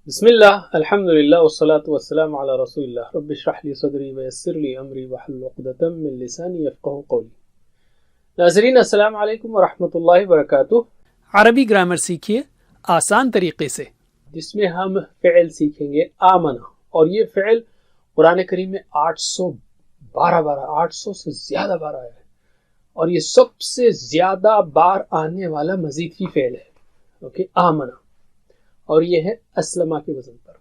بسم اللہ الحمد للہ والصلاة والسلام علی رسول اللہ رب اشرح لی صدری ویسر لی امری واحلل عقدۃ من لسانی یفقہوا قولی۔ ناظرین السلام علیکم ورحمۃ اللہ وبرکاتہ۔ عربی گرامر سیکھیے آسان طریقے سے، جس میں ہم فعل سیکھیں گے آمنا، اور یہ فعل قرآن کریم میں 800 سے زیادہ بار آیا ہے، اور یہ سب سے زیادہ بار آنے والا مزید فی فعل ہے۔ اوکے، آمنا، اور یہ ہے اسلمہ کے وزن پر۔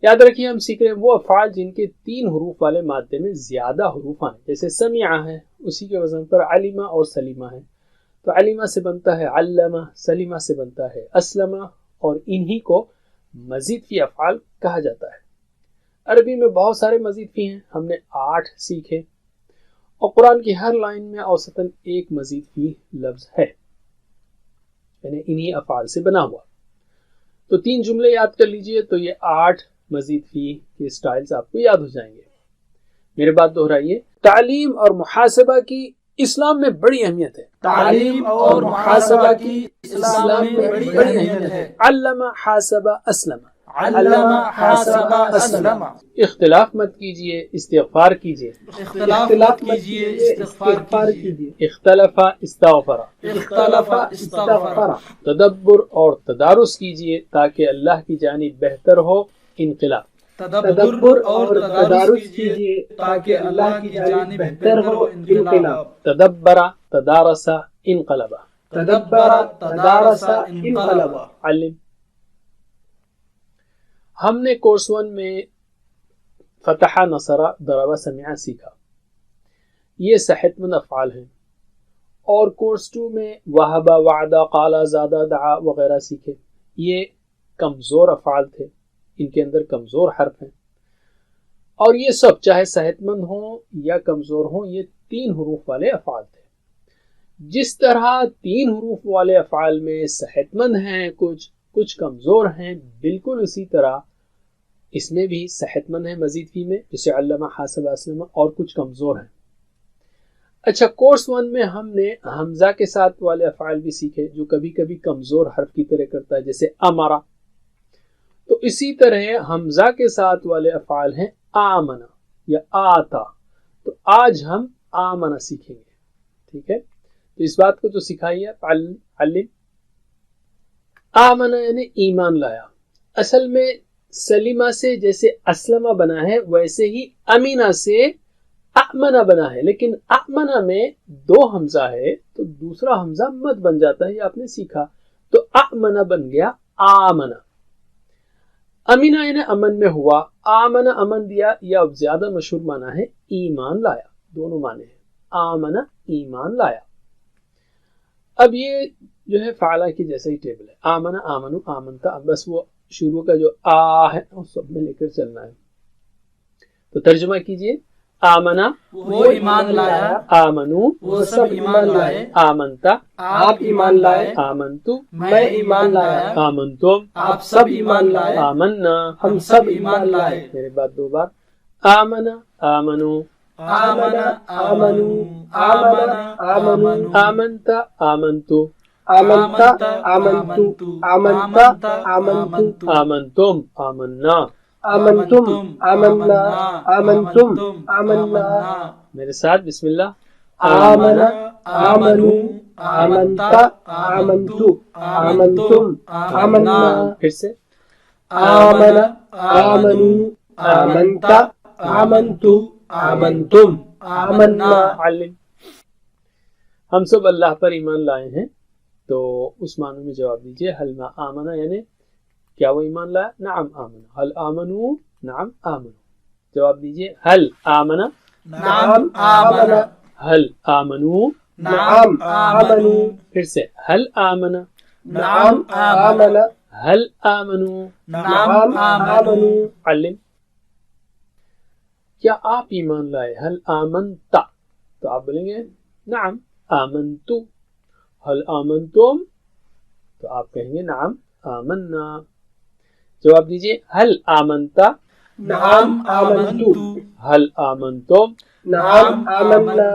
یاد رکھیے ہم سیکھ رہے ہیں وہ افعال جن کے 3 حروف والے مادے میں زیادہ حروف آئیں، جیسے سمعہ ہے، اسی کے وزن پر علمہ اور سلیمہ ہے، تو علمہ سے بنتا ہے علمہ، سلیمہ سے بنتا ہے اسلمہ، اور انہی کو مزید فی افعال کہا جاتا ہے۔ عربی میں بہت سارے مزید فی ہیں، ہم نے 8 سیکھے، اور قرآن کی ہر لائن میں اوسطاً ایک مزید فی لفظ ہے، یعنی انہی افعال سے بنا ہوا۔ تو 3 جملے یاد کر لیجئے تو یہ 8 مزید فی کے سٹائلز آپ کو یاد ہو جائیں گے۔ میرے بات دہرائیے، تعلیم اور محاسبہ کی اسلام میں بڑی اہمیت ہے۔ تعلیم اور محاسبہ کی اسلام میں بڑی اہمیت ہے۔ علم حاسب اسلم، علم حاسب اسلم۔ اختلاف مت کیجئے، استغفار کیجئے۔ اختلاف کیجئے، استغفار کیجئے۔ اختلف استغفر، اختلف استغفر۔ تدبر اور تدارس کیجئے تاکہ اللہ کی جانب بہتر ہو انقلاب۔ تدبر اور تدارس کیجئے تاکہ اللہ کی جانب بہتر ہو انقلاب۔ تدبر تدارس انقلب، تدبر تدارس انقلب۔ علم۔ ہم نے کورس 1 میں فتح، نصر، ضرب، سمع سیکھا، یہ صحت مند افعال ہیں، اور کورس 2 میں وہب، وعدہ، قال، زادہ، دعا وغیرہ سیکھے، یہ کمزور افعال تھے، ان کے اندر کمزور حرف ہیں، اور یہ سب چاہے صحت مند ہوں یا کمزور ہوں، یہ 3 حروف والے افعال تھے۔ جس طرح 3 حروف والے افعال میں صحت مند ہیں کچھ کمزور ہیں، بالکل اسی طرح اس میں بھی صحت مند ہیں مزید فی میں، جیسے علمہ، حاسب، اسلمہ، اور کچھ کمزور ہیں۔ اچھا، کورس 1 میں ہم نے حمزہ کے ساتھ والے افعال بھی سیکھے، جو کبھی کبھی کمزور حرف کی طرح کرتا ہے، جیسے امرا۔ تو اسی طرح حمزہ کے ساتھ والے افعال ہیں آمنا یا آتا، تو آج ہم آمنا سیکھیں گے، ٹھیک ہے؟ تو اس بات کو تو سکھائیے، علم۔ آمنا یعنی ایمان لایا۔ اصل میں سلیمہ سے جیسے اسلمہ بنا ہے، ویسے ہی امینہ سے امنا بنا ہے، لیکن امنا میں 2 حمزہ ہے تو دوسرا حمزہ مد بن جاتا ہے، یہ آپ نے سیکھا، تو امنا بن گیا آمنا۔ امینہ یعنی امن میں ہوا، آمنا امن دیا، یا زیادہ مشہور معنی ہے ایمان لایا، دونوں معنی ہیں، آمنا ایمان لایا۔ اب یہ جو ہے فعلہ کی جیسا ہی ٹیبل ہے، آمنا، آمنو، آمنتا، بس وہ شروع کا جو آ ہے وہ سب میں لے کر چلنا ہے۔ تو ترجمہ کیجئے، آمنا وہ ایمان لایا، آمنو وہ سب ایمان لائے، آمنتا آپ ایمان لائے، آمنتو میں ایمان لایا، آمنتم آپ سب ایمان لائے، آمنا ہم سب ایمان لائے۔ میرے بات 2 بار، آمنا، آمنو، آمنا، آمنو، آمنا، آمنو، آمنتا، آمنتو، آمنتا، آمنتو، آمنتا، آمنتو، آمنتم، آمنا، آمنتم، آمنا، آمنتم، آمنا۔ میرے ساتھ بسم اللہ، آمنا، آمنو، آمنتا، آمنتو، آمنتم، آمنا۔ پھر سے، آمنا، آمنو، آمنتا، آمنتو، آمنتم، آمنا۔ علم۔ ہم سب اللہ پر ایمان لائے ہیں، تو اس معنی میں جواب دیجئے، حل ما آمنا یعنی کیا وہ ایمان لایا؟ نعم آمنا، حل آمنو، نعم آمنو۔ جواب دیجئے، حل آمنا، نعم آمنا، حل آمنو، نعم آمنو، پھر سے، حل آمنا، نعم آمنا، حل آمنو، نعم آمنو۔ علم۔ کیا آپ ایمان لائے؟ حل آمنتا، تو آپ بولیں گے نعم آمنتو۔ حل آمنتم، تو آپ کہیں گے نعم آمنا۔ جواب دیجئے، حل آمنتا، نعم آمنتو، حل آمنتم، نعم آمنا،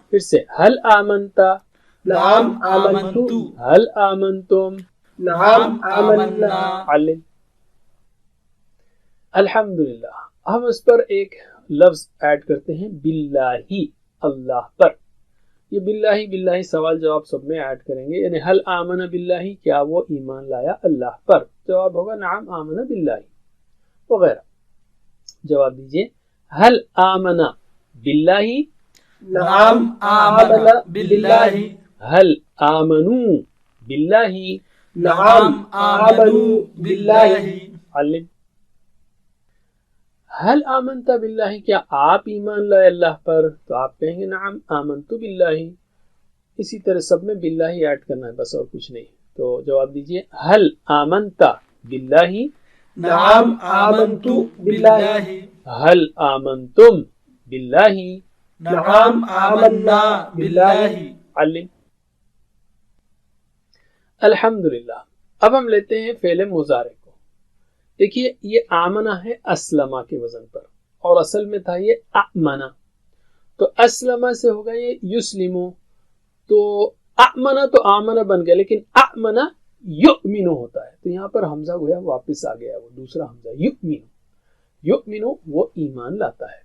پھر سے، حل آمنتا، نعم آمنتو، حل آمنتم، نعم آمنا۔ علم۔ الحمدللہ. ہم اس پر ایک لفظ ایڈ کرتے ہیں باللہ، اللہ پر. یہ باللہ سوال جواب سب میں ایڈ کریں گے. یعنی حل آمن باللہ، کیا وہ ایمان لایا اللہ پر؟ جواب ہوگا نعم آمن باللہ وغیرہ. جواب دیجئے حل آمن باللہ، نعم آمن باللہ، حل آمنوا باللہ، نعم آمنوا باللہ. علم. حل آمنت باللہ، کیا آپ ایمان لائے اللہ پر؟ تو آپ کہیں گے نعم آمنت باللہ. اسی طرح سب میں باللہ ایڈ کرنا ہے بس، اور کچھ نہیں. تو جواب دیجئے حل آمنت باللہ، نعم آمنت باللہ، حل آمنتم باللہ، نعم آمنا باللہ. علم. الحمدللہ. اب ہم لیتے ہیں فعل مضارع کو. دیکھیے یہ آمنہ ہے اسلمہ کے وزن پر، اور اصل میں تھا یہ اَمنہ. تو اسلمہ سے ہوگا یہ یسلمو. تو اَمنہ تو آمنہ بن گیا، لیکن اَمنہ یؤمنو ہوتا ہے. تو یہاں پر حمزہ گویا واپس آ گیا، وہ دوسرا حمزہ یؤمنو. یؤمنو وہ ایمان لاتا ہے.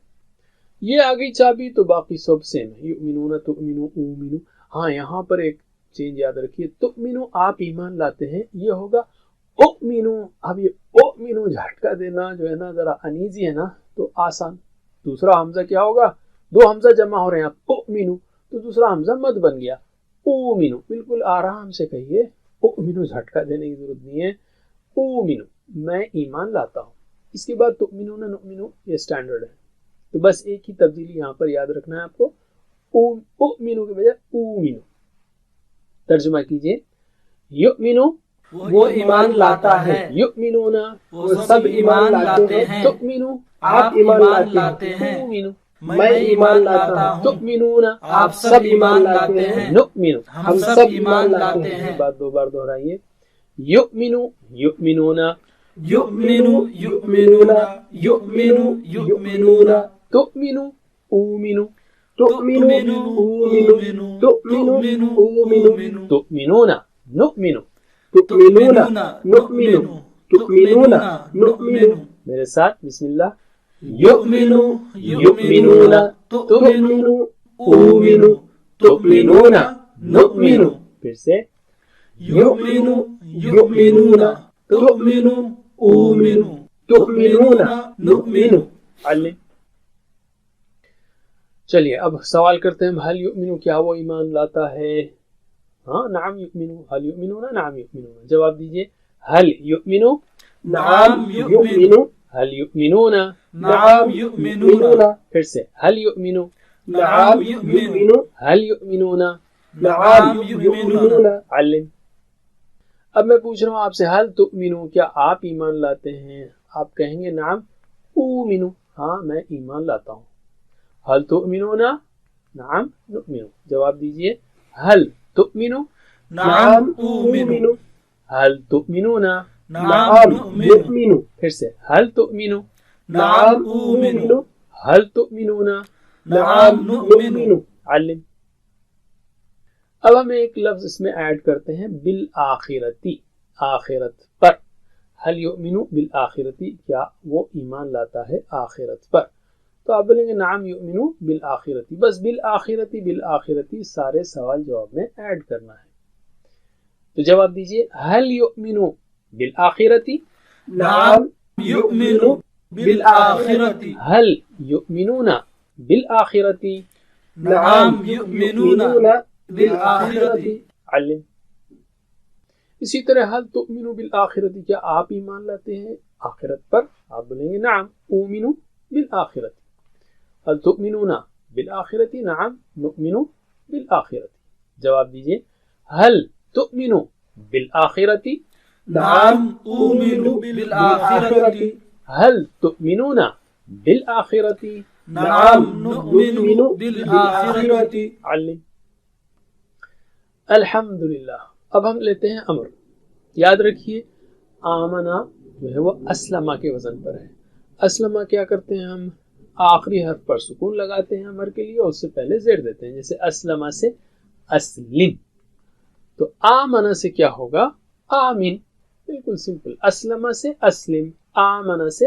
یہ آگئی چابی تو باقی سب سیم ہے. یؤمنون، تؤمنو، اومنو. ہاں یہاں پر ایک چینج یاد رکھیے، تؤمنو آپ ایمان لاتے ہیں، یہ ہوگا اؤمنو. اب یہ اؤمنو جھٹکا دینا جو ہے نا ذرا انیزی ہے نا، تو آسان. دوسرا حمزہ کیا ہوگا؟ دو حمزہ جمع ہو رہے ہیں، اؤمنو تو دوسرا حمزہ مد بن گیا اومنو. بالکل آرام سے کہیے، اؤمنو جھٹکا دینے کی ضرورت نہیں ہے. اومنو میں ایمان لاتا ہوں. اس کے بعد تؤمنون، نؤمنو یہ سٹینڈرڈ ہے. تو بس ایک ہی تبدیلی یہاں پر یاد رکھنا ہے آپ کو، اؤمنو کے بجائے اومنو. ترجمہ کیجئے یؤمنو وہ ایمان لاتا ہے، یؤمنون وہ سب ایمان لاتے ہیں. تؤمنو آپ ایمان لاتے ہیں، اومنو میں ایمان لاتا ہوں. تؤمنون آپ سب ایمان لاتے ہیں، نؤمنو ہم سب ایمان لاتے ہیں. بات دو بار دہرائیے. یؤمنو یؤمنون، یؤمنو یؤمنون، یؤمنو یؤمنون، تؤمنو اومنو، تؤمنو اومنو، تؤمنو اومنو، تؤمنون نؤمنو. تؤمنون نؤمن، تؤمنون نؤمن. میرے ساتھ بسم اللہ. یؤمنو یؤمنون، تؤمنو اومنو، تؤمنون نؤمن. پھر سے یؤمنو یؤمنون، تؤمنو اومنو، تؤمنون نؤمن. علم. چلیے اب سوال کرتے ہیں، حل یؤمنو کیا وہ ایمان لاتا ہے؟ ہاں نعم یؤمنو. حل یؤمنون، نعم یؤمنون. جواب دیجئے حل یؤمنو، نعم یؤمنو، حل یؤمنون، نعم یؤمنون، پھر سے حل یؤمنو، نعم یؤمنو، حل یؤمنون. نعم یؤمنون. علم. اب میں پوچھ رہا ہوں آپ سے، حل تؤمنو کیا آپ ایمان لاتے ہیں؟ آپ کہیں گے نعم اومنو، ہاں میں ایمان لاتا ہوں. حل تؤمنون، نعم نؤمنو. جواب دیجئے حل تؤمنو، نعم اومنو، حل تؤمنون، نعم نؤمن، پھر سے حل تؤمنو، نعم اومنو، حل تؤمنون. نعم نؤمن. علم. اب ہم ایک لفظ اس میں ایڈ کرتے ہیں بالآخرتی، آخرت پر. حل یؤمنو بالآخرتی کیا وہ ایمان لاتا ہے آخرت پر؟ تو آپ بولیں گے نعم یؤمنو بالآخرتی. بس بالآخرتی بالآخرتی سارے سوال جواب میں ایڈ کرنا ہے. تو جواب دیجئے حل یؤمنو بالآخرتی، نعم یؤمن بالآخرة، حل یؤمنون بالآخرتی. نعم یؤمنون بالآخرة. علم. اسی طرح حل تؤمنو بالآخرتی کیا آپ ایمان لاتے ہیں آخرت پر؟ آپ بولیں گے نعم اومنو بالآخرتی. حل تؤمنون بالآخرتی، نعم نؤمنو بالآخرتی. جواب دیجئے حل تؤمنو بالآخرتی، نعم أؤمن بالآخرة، حل تؤمنون بالآخرتی. نعم نؤمن بالآخرة. علم. الحمدللہ. اب ہم لیتے ہیں امر. یاد رکھیے آمنہ جو ہے وہ اسلمہ کے وزن پر ہے. اسلمہ کیا کرتے ہیں ہم؟ آخری حرف پر سکون لگاتے ہیں امر کے لیے، اور اس سے پہلے زیر دیتے ہیں. جیسے اسلمہ سے اسلم. تو آمنہ سے کیا ہوگا؟ آمین. بالکل سمپل. اسلمہ سے اسلم، آمنہ سے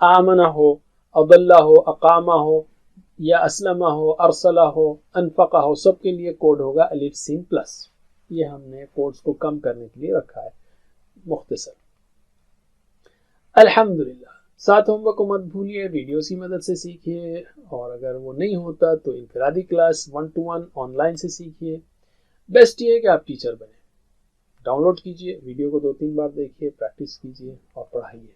آمنہ ہو، اضلہ ہو، اقامہ ہو یا اسلمہ ہو، ارسلہ ہو، انفقہ ہو، سب کے لیے کوڈ ہوگا الف سین پلس. یہ ہم نے کوڈز کو کم کرنے کے لیے رکھا ہے مختصر. الحمدللہ. ساتھ ہوم ورک کو مت بھولیے، ویڈیوز کی مدد سے سیکھیے، اور اگر وہ نہیں ہوتا تو انفرادی کلاس 1-to-1 آن لائن سے سیکھیے. بیسٹ یہ ہے کہ آپ ٹیچر بنیں. ڈاؤن لوڈ کیجیے، ویڈیو کو 2-3 بار دیکھیے، پریکٹس کیجیے اور پڑھائیے.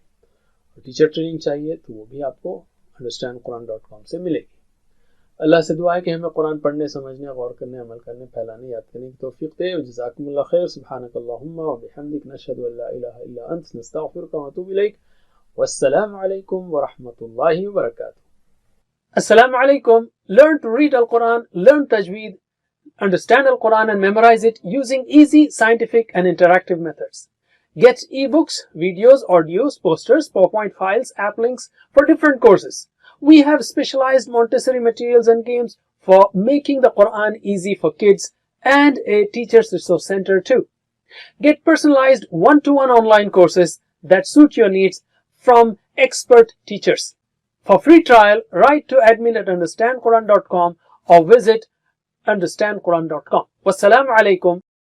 ٹیچر ٹریننگ چاہیے تو وہ بھی آپ کو understandquran.com سے ملے گی. اللہ سے دعا ہے کہ ہمیں قرآن پڑھنے، سمجھنے، غور کرنے، عمل کرنے، پھیلانے، یاد کرنے کی توفیق دے. جزاکم اللہ خیر. سبحانک اللہم و بحمدک، نشہد ان لا الہ الا انت، نستغفرک و نتوب الیک. والسلام علیکم ورحمۃ اللہ وبرکاتہ. Assalamu alaikum. Learn to read Al-Quran, learn Tajweed, understand Al-Quran and memorize it using easy, scientific and interactive methods. Get ebooks, videos, audios, posters, PowerPoint files, app links for different courses. We have specialized Montessori materials and games for making the Quran easy for kids and a teacher's resource center too. Get personalized one-to-one online courses that suit your needs from expert teachers. For free trial, write to admin@understandquran.com or visit understandquran.com. Wassalamu alaikum